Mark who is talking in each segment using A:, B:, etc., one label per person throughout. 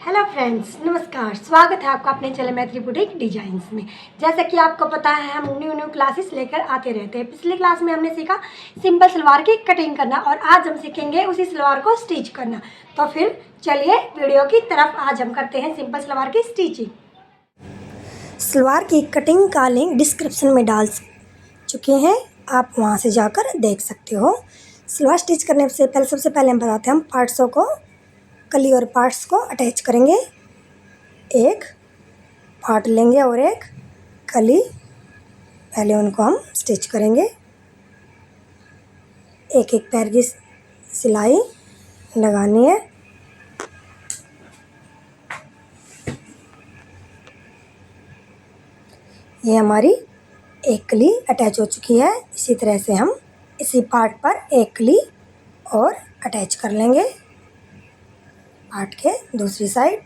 A: Hello friends, नमस्कार। स्वागत है आपका अपने चैनल मैत्री बुटीक डिजाइन्स में। जैसा कि आपको पता है, हम न्यू क्लासेस लेकर आते रहते हैं। पिछली क्लास में हमने सीखा सिंपल सलवार की कटिंग करना और आज हम सीखेंगे उसी सलवार को स्टिच करना। तो फिर चलिए वीडियो की तरफ। आज हम करते हैं सिंपल सलवार की स्टिचिंग। सलवार की कटिंग का लिंक डिस्क्रिप्शन में डाल चुके हैं, आप वहाँ से जाकर देख सकते हो। सलवार स्टिच करने से पहले सबसे पहले हम बताते हैं, हम पार्ट्सों को, कली और पार्ट्स को अटैच करेंगे। एक पार्ट लेंगे और एक कली, पहले उनको हम स्टिच करेंगे। एक एक पैर की सिलाई लगानी है। ये हमारी एक कली अटैच हो चुकी है। इसी तरह से हम इसी पार्ट पर एक कली और अटैच कर लेंगे पार्ट के दूसरी साइड।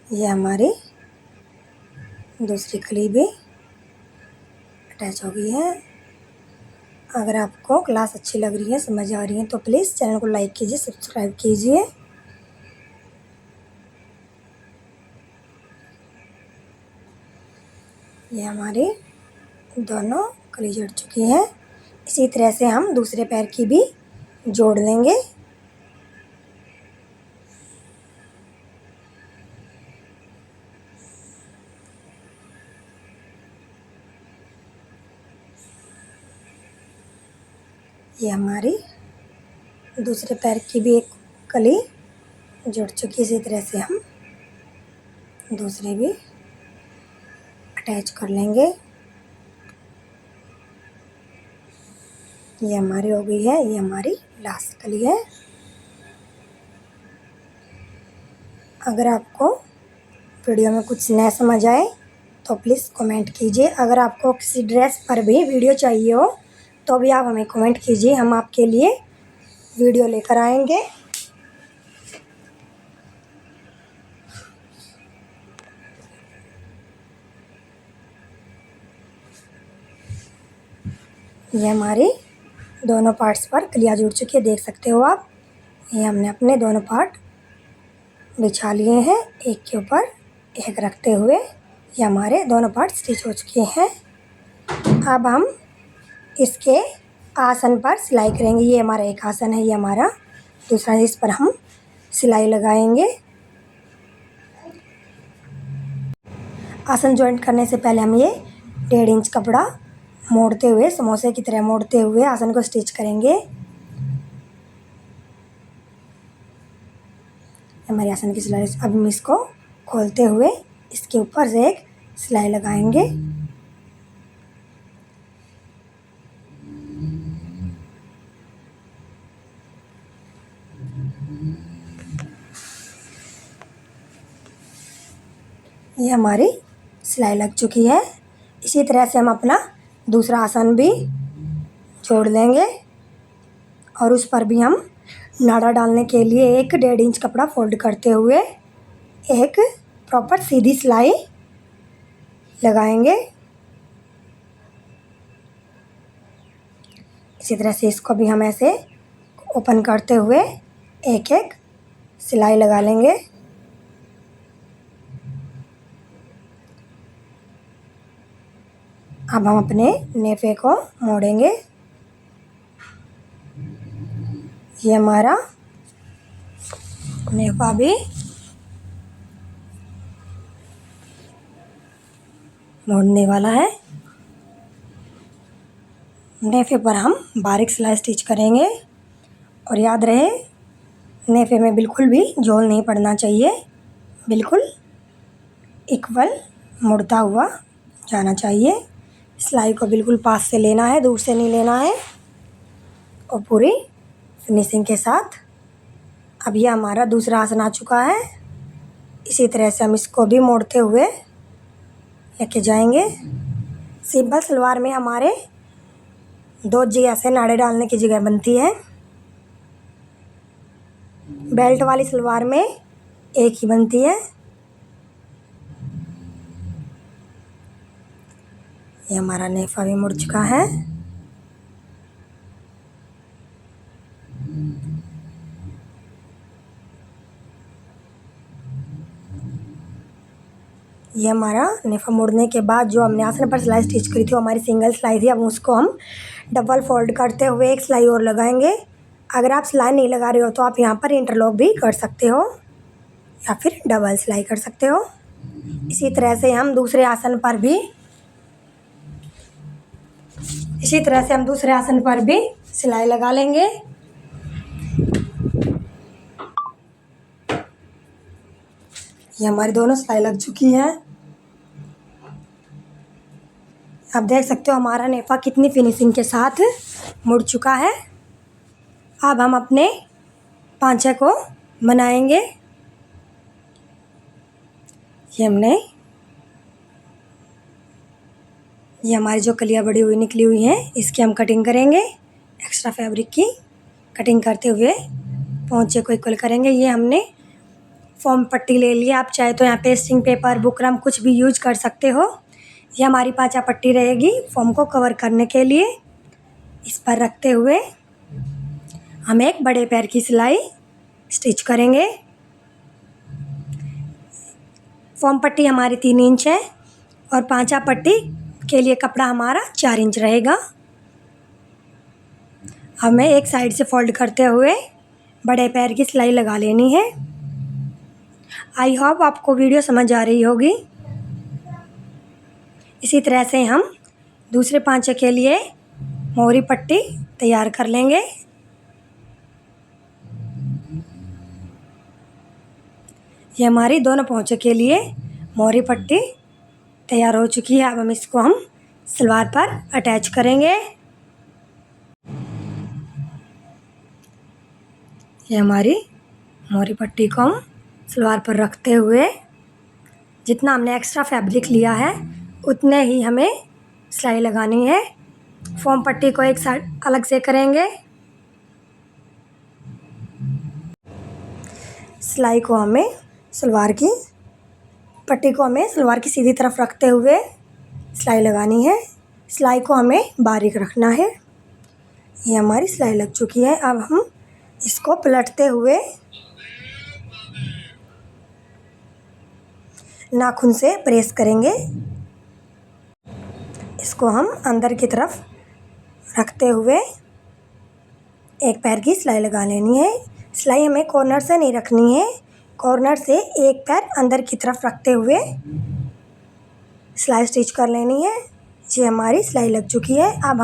A: ये हमारी दूसरी कली भी अटैच हो गई है। अगर आपको क्लास अच्छी लग रही है, समझ आ रही है, तो प्लीज़ चैनल को लाइक कीजिए, सब्सक्राइब कीजिए। ये हमारी दोनों कली जुड़ चुकी है। इसी तरह से हम दूसरे पैर की भी जोड़ लेंगे। ये हमारी दूसरे पैर की भी एक कली जुड़ चुकी है। इसी तरह से हम दूसरे भी अटैच कर लेंगे। ये हमारी हो गई है। ये हमारी लास्ट कली है। अगर आपको वीडियो में कुछ नया समझ आए तो प्लीज़ कमेंट कीजिए। अगर आपको किसी ड्रेस पर भी वीडियो चाहिए हो तो भी आप हमें कमेंट कीजिए, हम आपके लिए वीडियो लेकर आएंगे। ये हमारी दोनों पार्ट्स पर कलियाँ जुड़ चुकी है, देख सकते हो आप। ये हमने अपने दोनों पार्ट बिछा लिए हैं एक के ऊपर एक रखते हुए। ये हमारे दोनों पार्ट स्टिच हो चुके हैं। अब हम इसके आसन पर सिलाई करेंगे। ये हमारा एक आसन है, ये हमारा दूसरा, इस पर हम सिलाई लगाएंगे। आसन जॉइंट करने से पहले हम ये 1.5 इंच कपड़ा मोड़ते हुए, समोसे की तरह मोड़ते हुए आसन को स्टिच करेंगे। हमारी आसन की सिलाई। अब हम इसको खोलते हुए इसके ऊपर से एक सिलाई लगाएंगे। ये हमारी सिलाई लग चुकी है। इसी तरह से हम अपना दूसरा आसन भी जोड़ लेंगे और उस पर भी हम नाड़ा डालने के लिए एक 1.5 इंच कपड़ा फोल्ड करते हुए एक प्रॉपर सीधी सिलाई लगाएंगे। इसी तरह से इसको भी हम ऐसे ओपन करते हुए एक एक सिलाई लगा लेंगे। अब हम अपने नेफे को मोड़ेंगे। ये हमारा नेफा भी मोड़ने वाला है। नेफे पर हम बारीक सिलाई स्टिच करेंगे और याद रहे, नेफे में बिल्कुल भी झोल नहीं पड़ना चाहिए, बिल्कुल इक्वल मुड़ता हुआ जाना चाहिए। सिलाई को बिल्कुल पास से लेना है, दूर से नहीं लेना है, और पूरी फिनिशिंग के साथ। अब यह हमारा दूसरा आसन आ चुका है। इसी तरह से हम इसको भी मोड़ते हुए लेके जाएंगे। सिंपल सलवार में हमारे 2 जगह से नाड़े डालने की जगह बनती है। बेल्ट वाली सलवार में एक ही बनती है। ये हमारा नेफा भी मुड़ चुका है। ये हमारा नेफा मोड़ने के बाद जो हमने आसन पर सिलाई स्टिच करी थी वो हमारी सिंगल सिलाई थी। अब उसको हम डबल फोल्ड करते हुए एक सिलाई और लगाएंगे। अगर आप सिलाई नहीं लगा रहे हो तो आप यहाँ पर इंटरलॉक भी कर सकते हो या फिर डबल सिलाई कर सकते हो। इसी तरह से हम दूसरे आसन पर भी सिलाई लगा लेंगे। ये हमारी दोनों सिलाई लग चुकी है। आप देख सकते हो हमारा नेफा कितनी फिनिशिंग के साथ मुड़ चुका है। अब हम अपने पांचे को बनाएंगे। ये हमारी जो कलियाँ बड़ी हुई निकली हुई हैं इसकी हम कटिंग करेंगे। एक्स्ट्रा फैब्रिक की कटिंग करते हुए पोंचे को इक्वल करेंगे। ये हमने फॉर्म पट्टी ले लिया। आप चाहे तो यहाँ पेस्टिंग पेपर, बुकरम कुछ भी यूज कर सकते हो। ये हमारी पांचा पट्टी रहेगी फॉर्म को कवर करने के लिए। इस पर रखते हुए हम एक बड़े पैर की सिलाई स्टिच करेंगे। फॉर्म पट्टी हमारी 3 इंच है और पांचा पट्टी के लिए कपड़ा हमारा 4 इंच रहेगा। हमें एक साइड से फोल्ड करते हुए बड़े पैर की सिलाई लगा लेनी है। आई होप आपको वीडियो समझ आ रही होगी। इसी तरह से हम दूसरे पांचे के लिए मोहरी पट्टी तैयार कर लेंगे। ये हमारी दोनों पोंचे के लिए मोहरी पट्टी तैयार हो चुकी है। अब हम इसको सलवार पर अटैच करेंगे। ये हमारी मोहरी पट्टी को हम सलवार पर रखते हुए जितना हमने एक्स्ट्रा फैब्रिक लिया है उतने ही हमें सिलाई लगानी है। फॉर्म पट्टी को एक साइड अलग से करेंगे। सलवार की सीधी तरफ रखते हुए सिलाई लगानी है। सिलाई को हमें बारीक रखना है। ये हमारी सिलाई लग चुकी है। अब हम इसको पलटते हुए नाखून से प्रेस करेंगे। इसको हम अंदर की तरफ रखते हुए एक पैर की सिलाई लगा लेनी है। सिलाई हमें कॉर्नर से नहीं रखनी है, कॉर्नर से एक पैर अंदर की तरफ रखते हुए सिलाई स्टिच कर लेनी है। ये हमारी सिलाई लग चुकी है। अब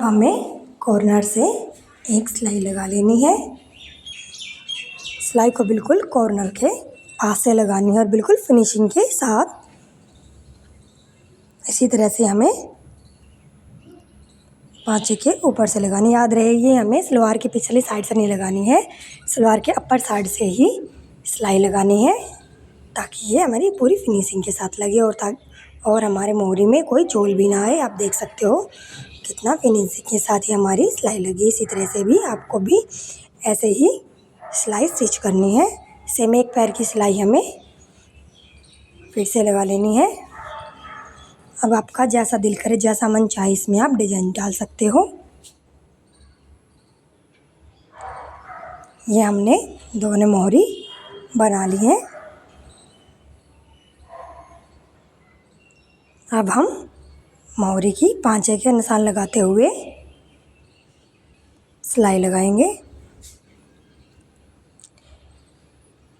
A: हमें कॉर्नर से एक सिलाई लगा लेनी है। सिलाई को बिल्कुल कॉर्नर के पास से लगानी है और बिल्कुल फिनिशिंग के साथ। इसी तरह से हमें पांचे के ऊपर से लगानी। याद रहेगी हमें सलवार की पिछली साइड से नहीं लगानी है, सलवार के अपर साइड से ही सिलाई लगानी है ताकि ये हमारी पूरी फिनिशिंग के साथ लगे और हमारे मोहरी में कोई झोल भी ना आए। आप देख सकते हो कितना फिनिशिंग के साथ ही हमारी सिलाई लगी। इसी तरह से भी आपको भी ऐसे ही सिलाई स्टिच करनी है। सेम एक पैर की सिलाई हमें फिर से लगा लेनी है। अब आपका जैसा दिल करे, जैसा मन चाहे इसमें आप डिजाइन डाल सकते हो। ये हमने दोनों मोहरी बना ली है। अब हम मोहरी की पांचे के निशान लगाते हुए सिलाई लगाएंगे।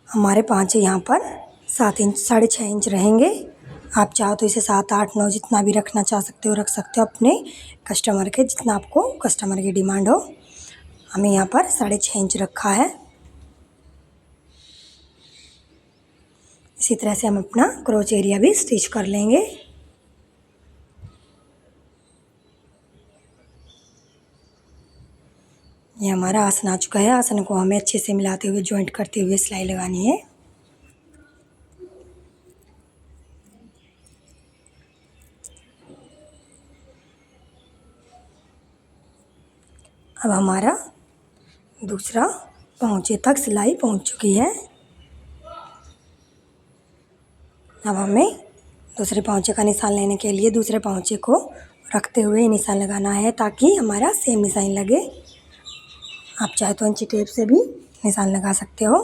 A: हमारे पांचे यहाँ पर 7 इंच 6.5 इंच रहेंगे। आप चाहो तो इसे 7, 8, 9 जितना भी रखना चाह सकते हो रख सकते हो अपने कस्टमर के, जितना आपको कस्टमर की डिमांड हो। हमें यहाँ पर 6.5 इंच रखा है। इसी तरह से हम अपना क्रोच एरिया भी स्टिच कर लेंगे। ये हमारा आसन आ चुका है। आसन को हमें अच्छे से मिलाते हुए जॉइंट करते हुए सिलाई लगानी है। अब हमारा दूसरा पहुँचे तक सिलाई पहुँच चुकी है। अब हमें दूसरे पहुँचे का निशान लेने के लिए दूसरे पहुँचे को रखते हुए निशान लगाना है ताकि हमारा सेम निशान लगे। आप चाहे तो इंची टेप से भी निशान लगा सकते हो।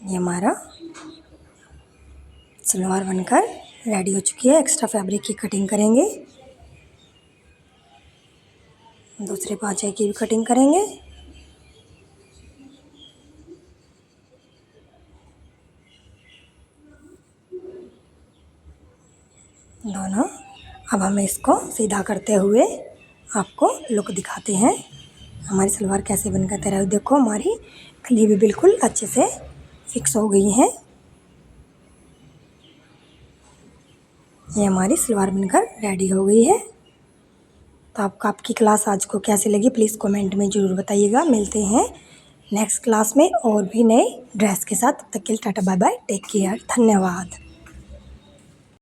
A: ये हमारा सलवार बनकर रेडी हो चुकी है। एक्स्ट्रा फैब्रिक की कटिंग करेंगे, दूसरे पाँचे की भी कटिंग करेंगे। दोनों। अब हम इसको सीधा करते हुए आपको लुक दिखाते हैं हमारी सलवार कैसे बनकर तैयार है। देखो हमारी कली भी बिल्कुल अच्छे से फिक्स हो गई है। ये हमारी सलवार बनकर रेडी हो गई है। तो आपकी क्लास आज को कैसी लगी प्लीज़ कमेंट में ज़रूर बताइएगा। मिलते हैं नेक्स्ट क्लास में और भी नए ड्रेस के साथ। तब तक के लिए tata bye bye, take care, धन्यवाद।